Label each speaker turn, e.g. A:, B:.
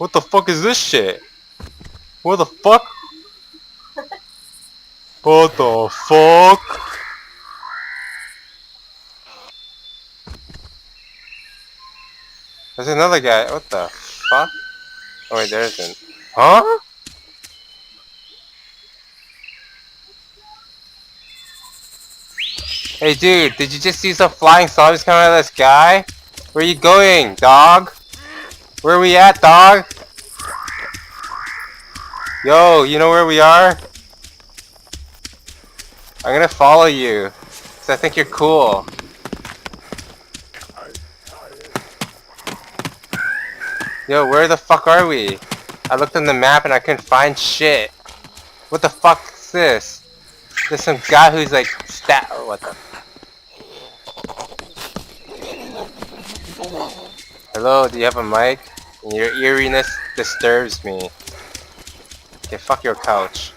A: What the fuck is this shit? What the fuck? What the fuck? There's another guy. What the fuck? Oh wait, there isn't. Huh? Hey dude, did you just see some flying zombies coming out of the sky? Where you going, dog? Where we at, dog? Yo, you know where we are? I'm gonna follow you, cause I think you're cool. Yo, where the fuck are we? I looked on the map and I couldn't find shit. What the fuck is this? There's some guy who's like or what the? Hello, do you have a mic? Your eeriness disturbs me. Okay, fuck your couch.